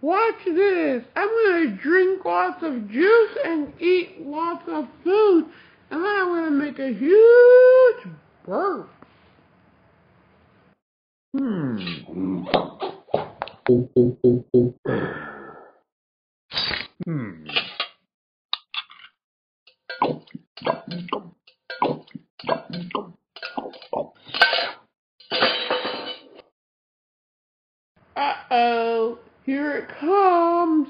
Watch this. I'm gonna drink lots of juice and eat lots of food, and then I'm gonna make a huge burp. Hmm. Hmm. Uh-oh, here it comes.